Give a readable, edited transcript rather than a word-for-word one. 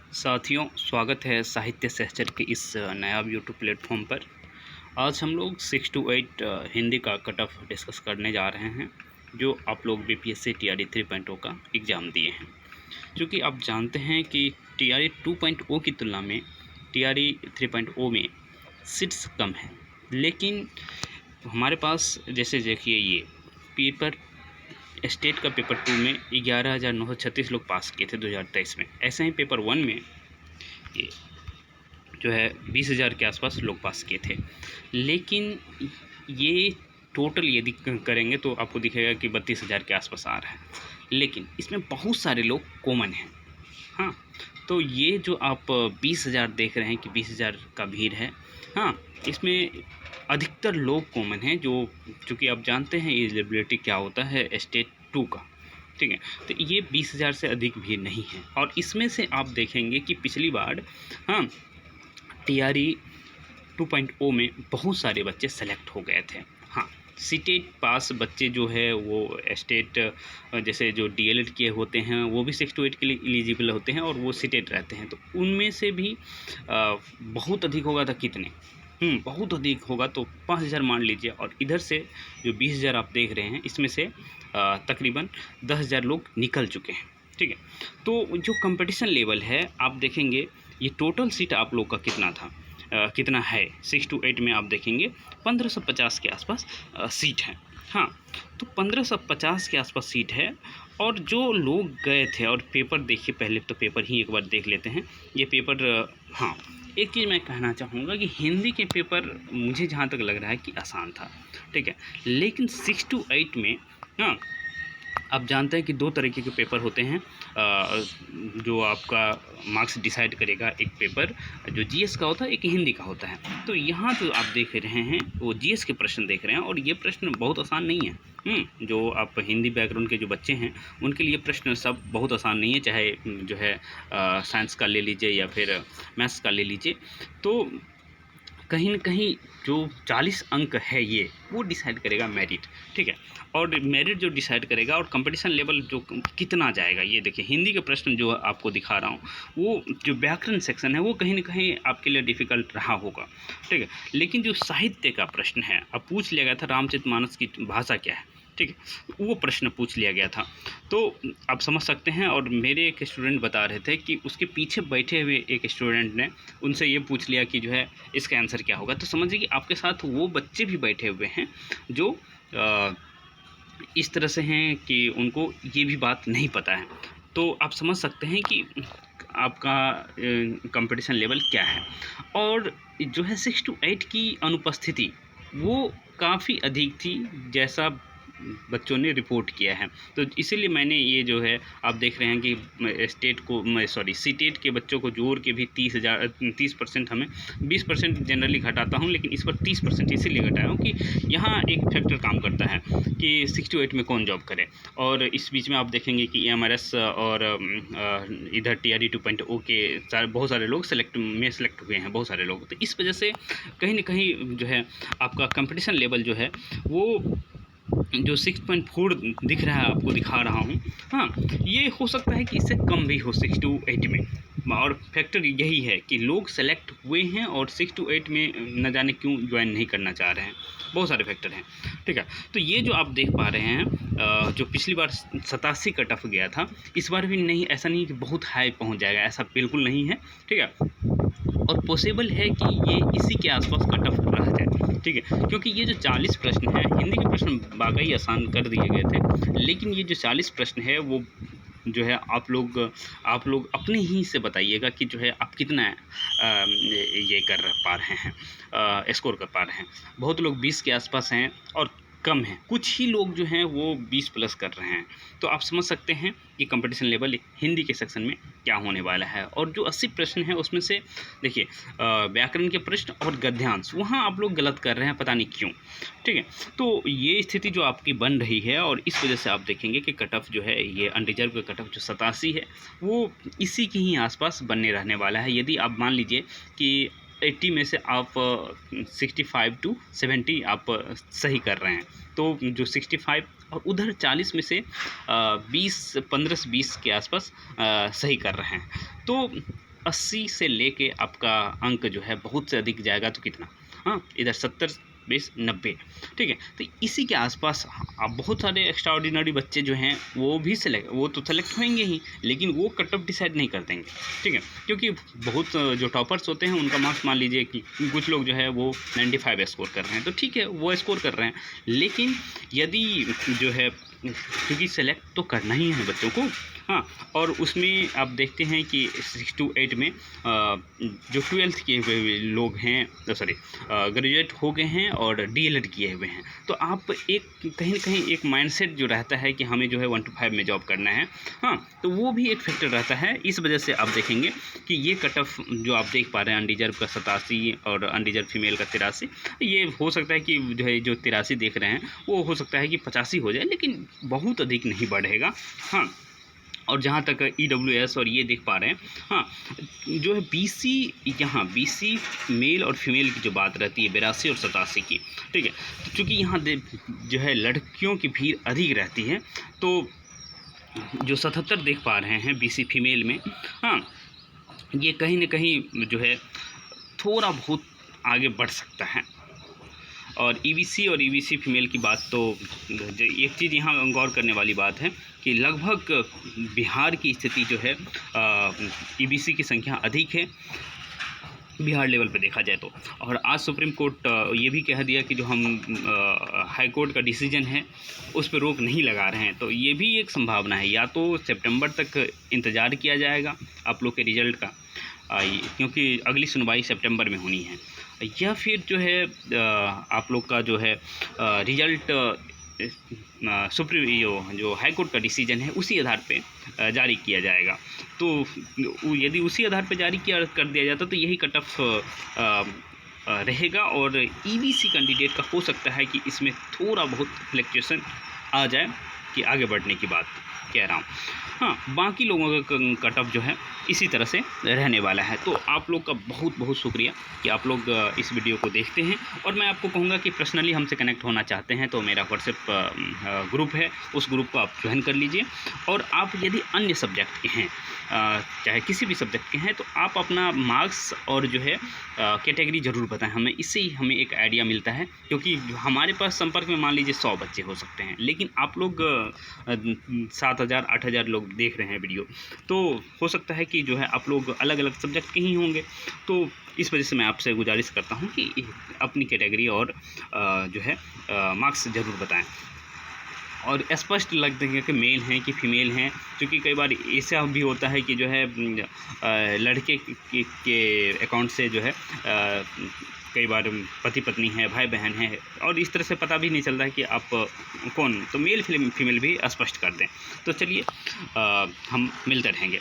साथियों, स्वागत है साहित्य सहचर के इस नया यूट्यूब प्लेटफॉर्म पर। आज हम लोग 6 to 8 हिंदी का कट ऑफ डिस्कस करने जा रहे हैं, जो आप लोग बीपीएससी टीआरई 3.0 का एग्ज़ाम दिए हैं। क्योंकि आप जानते हैं कि टीआरई 2.0 की तुलना में टीआरई 3.0 में सीट्स कम हैं, लेकिन हमारे पास जैसे देखिए ये पेपर स्टेट का पेपर 2 में 11,936 लोग पास किए थे 2023 में। ऐसे ही पेपर 1 में ये जो है 20,000 के आसपास लोग पास किए थे। लेकिन ये टोटल यदि करेंगे तो आपको दिखेगा कि 32,000 के आसपास आ रहा है, लेकिन इसमें बहुत सारे लोग कॉमन हैं। हाँ, तो ये जो आप 20,000 देख रहे हैं कि 20,000 का भीड़ है, हाँ, इसमें अधिकतर लोग कॉमन हैं जो, चूँकि आप जानते हैं एलिजिबिलिटी क्या होता है स्टेट 2 का, ठीक है। तो ये 20,000 से अधिक भीड़ नहीं है। और इसमें से आप देखेंगे कि पिछली बार, हाँ, टीआरई 2.0 में बहुत सारे बच्चे सेलेक्ट हो गए थे। हाँ, सीटेट पास बच्चे जो है वो स्टेट जैसे जो डीएलएड किए होते हैं वो भी 6 to 8 के लिए एलिजिबल होते हैं और वो सीटेट रहते हैं। तो उनमें से भी बहुत अधिक होगा था कितने, बहुत अधिक होगा तो 5,000 मान लीजिए। और इधर से जो 20,000 आप देख रहे हैं इसमें से तकरीबन 10,000 लोग निकल चुके हैं, ठीक है। तो जो कंपटीशन लेवल है आप देखेंगे, ये टोटल सीट आप लोग का कितना था, कितना है 6 to 8 में आप देखेंगे 1550 के आसपास सीट है। हाँ, तो 1550 के आसपास सीट है। और जो लोग गए थे, और पेपर देखिए, पहले तो पेपर ही एक बार देख लेते हैं। ये पेपर, हाँ, एक चीज़ मैं कहना चाहूँगा कि हिंदी के पेपर मुझे जहाँ तक लग रहा है कि आसान था, ठीक है। लेकिन 6 to 8 में, हाँ, आप जानते हैं कि दो तरीके के पेपर होते हैं जो आपका मार्क्स डिसाइड करेगा। एक पेपर जो जीएस का होता है, एक हिंदी का होता है। तो यहाँ जो आप देख रहे हैं वो जीएस के प्रश्न देख रहे हैं, और ये प्रश्न बहुत आसान नहीं है। जो आप हिंदी बैकग्राउंड के जो बच्चे हैं उनके लिए प्रश्न सब बहुत आसान नहीं है, चाहे जो है साइंस का ले लीजिए या फिर मैथ्स का ले लीजिए। तो कहीं न कहीं जो 40 अंक है ये वो डिसाइड करेगा मेरिट, ठीक है। और मेरिट जो डिसाइड करेगा और कंपटीशन लेवल जो कितना जाएगा, ये देखिए हिंदी के प्रश्न जो आपको दिखा रहा हूँ, वो जो व्याकरण सेक्शन है वो कहीं न कहीं आपके लिए डिफ़िकल्ट रहा होगा, ठीक है। लेकिन जो साहित्य का प्रश्न है, अब पूछ लिया गया था रामचरितमानस की भाषा क्या है, ठीक है, वो प्रश्न पूछ लिया गया था। तो आप समझ सकते हैं। और मेरे एक स्टूडेंट बता रहे थे कि उसके पीछे बैठे हुए एक स्टूडेंट ने उनसे ये पूछ लिया कि जो है इसका आंसर क्या होगा। तो समझिए कि आपके साथ वो बच्चे भी बैठे हुए हैं जो इस तरह से हैं कि उनको ये भी बात नहीं पता है। तो आप समझ सकते हैं कि आपका कंपटीशन लेवल क्या है। और जो है 6 to 8 की अनुपस्थिति वो काफ़ी अधिक थी, जैसा बच्चों ने रिपोर्ट किया है। तो इसीलिए मैंने ये जो है आप देख रहे हैं कि स्टेट को, सॉरी, सीटेट के बच्चों को जोड़ के भी 30% हमें 20% जनरली घटाता हूँ, लेकिन इस पर 30% इसीलिए घटाया हूँ कि यहाँ एक फैक्टर काम करता है कि 6 to 8 में कौन जॉब करे। और इस बीच में आप देखेंगे कि एमआरएस और इधर टीआरई 2.0 के बहुत सारे लोग सेलेक्ट हुए हैं, बहुत सारे लोग। तो इस वजह से कहीं न कहीं जो है आपका कंपटीशन लेवल जो है वो जो 6.4 दिख रहा है, आपको दिखा रहा हूँ, हाँ, ये हो सकता है कि इससे कम भी हो 6 to 8 में। और फैक्टर यही है कि लोग सेलेक्ट हुए हैं और 6 to 8 में न जाने क्यों ज्वाइन नहीं करना चाह रहे हैं। बहुत सारे फैक्टर हैं, ठीक है। तो ये जो आप देख पा रहे हैं, जो पिछली बार 87 कट ऑफ गया था, इस बार भी नहीं, ऐसा नहीं कि बहुत हाई पहुँच जाएगा, ऐसा बिल्कुल नहीं है, ठीक है। और पॉसिबल है कि ये इसी के आसपास कट ऑफ रह जाए, ठीक है। क्योंकि ये जो 40 प्रश्न हैं, हिंदी के प्रश्न वाकई आसान कर दिए गए थे, लेकिन ये जो 40 प्रश्न है वो जो है आप लोग अपने ही से बताइएगा कि जो है आप कितना ये कर पा रहे हैं, स्कोर कर पा रहे हैं। बहुत लोग 20 के आसपास हैं और कम हैं, कुछ ही लोग जो हैं वो 20 प्लस कर रहे हैं। तो आप समझ सकते हैं कि कंपटीशन लेवल हिंदी के सेक्शन में क्या होने वाला है। और जो 80 प्रश्न हैं उसमें से देखिए व्याकरण के प्रश्न और गद्यांश, वहाँ आप लोग गलत कर रहे हैं, पता नहीं क्यों, ठीक है। तो ये स्थिति जो आपकी बन रही है, और इस वजह से आप देखेंगे कि कट ऑफ जो है ये अनरिजर्व का कट ऑफ जो 87 है वो इसी के ही आसपास बनने रहने वाला है। यदि आप मान लीजिए कि 80 में से आप 65 to 70 आप सही कर रहे हैं, तो जो 65 और उधर 40 में से 15 से 20 के आसपास सही कर रहे हैं, तो 80 से लेके आपका अंक जो है बहुत से अधिक जाएगा तो कितना, हाँ, इधर 70, 20, 90, ठीक है। तो इसी के आसपास अब बहुत सारे एक्स्ट्रा ऑर्डिनरी बच्चे जो हैं वो तो सेलेक्ट होंगे ही, लेकिन वो कट ऑफ डिसाइड नहीं कर देंगे, ठीक है। क्योंकि बहुत जो टॉपर्स होते हैं उनका मार्क्स मान लीजिए कि कुछ लोग जो है वो 95 स्कोर कर रहे हैं, तो ठीक है वो स्कोर कर रहे हैं, लेकिन यदि जो है क्योंकि सेलेक्ट तो करना ही है बच्चों को, हाँ। और उसमें आप देखते हैं कि 6 to 8 में जो 12th किए हुए लोग हैं, ग्रेजुएट हो गए हैं और डीएलएड किए हुए हैं, तो आप एक कहीं न कहीं एक माइंडसेट जो रहता है कि हमें जो है 1 to 5 में जॉब करना है, हाँ, तो वो भी एक फैक्टर रहता है। इस वजह से आप देखेंगे कि ये कट ऑफ जो आप देख पा रहे हैं अनडिजर्व का 87 और अनडिजर्व फीमेल का 83, ये हो सकता है कि जो है जो 83 देख रहे हैं वो हो सकता है कि 85 हो जाए, लेकिन बहुत अधिक नहीं बढ़ेगा, हाँ। और जहाँ तक EWS और ये देख पा रहे हैं, हाँ, जो है BC, यहाँ BC मेल और फीमेल की जो बात रहती है 82 और 87 की, ठीक है। तो चूँकि यहाँ जो है लड़कियों की भीड़ अधिक रहती है, तो जो 77 देख पा रहे हैं BC फीमेल में, हाँ, ये कहीं न कहीं जो है थोड़ा बहुत आगे बढ़ सकता है। और EBC और EBC फीमेल की बात तो एक चीज़ यहाँ गौर करने वाली बात है कि लगभग बिहार की स्थिति जो है EBC की संख्या अधिक है बिहार लेवल पे देखा जाए तो। और आज सुप्रीम कोर्ट ये भी कह दिया कि जो हम हाई कोर्ट का डिसीजन है उस पर रोक नहीं लगा रहे हैं, तो ये भी एक संभावना है, या तो सितंबर तक इंतज़ार किया जाएगा आप लोग के रिज़ल्ट का, क्योंकि अगली सुनवाई सितंबर में होनी है, या फिर जो है आप लोग का जो है रिज़ल्ट जो हाई कोर्ट का डिसीजन है उसी आधार पे जारी किया जाएगा। तो यदि उसी आधार पे जारी कर दिया जाता तो यही कट ऑफ रहेगा, और EBC कैंडिडेट का हो सकता है कि इसमें थोड़ा बहुत फ्लक्चुएशन आ जाए कि आगे बढ़ने की बात कह रहा हूँ, हाँ। बाकी लोगों का कट ऑफ जो है इसी तरह से रहने वाला है। तो आप लोग का बहुत बहुत शुक्रिया कि आप लोग इस वीडियो को देखते हैं, और मैं आपको कहूँगा कि पर्सनली हमसे कनेक्ट होना चाहते हैं तो मेरा व्हाट्सएप ग्रुप है, उस ग्रुप को आप ज्वाइन कर लीजिए। और आप यदि अन्य सब्जेक्ट के हैं, चाहे किसी भी सब्जेक्ट के हैं, तो आप अपना मार्क्स और जो है कैटेगरी ज़रूर बताएं हमें, इससे ही हमें एक आइडिया मिलता है। क्योंकि हमारे पास संपर्क में मान लीजिए 100 बच्चे हो सकते हैं, लेकिन आप लोग 7000 8000 लोग देख रहे हैं वीडियो, तो हो सकता है कि जो है आप लोग अलग अलग सब्जेक्ट के ही होंगे। तो इस वजह से मैं आपसे गुजारिश करता हूं कि अपनी कैटेगरी और जो है मार्क्स ज़रूर बताएं, और स्पष्ट लग देंगे कि मेल हैं कि फीमेल हैं। क्योंकि कई बार ऐसा भी होता है कि जो है लड़के के अकाउंट से जो है कई बार पति पत्नी है, भाई बहन है, और इस तरह से पता भी नहीं चलता है कि आप कौन, तो मेल फीमेल भी स्पष्ट कर दें। तो चलिए हम मिलते रहेंगे।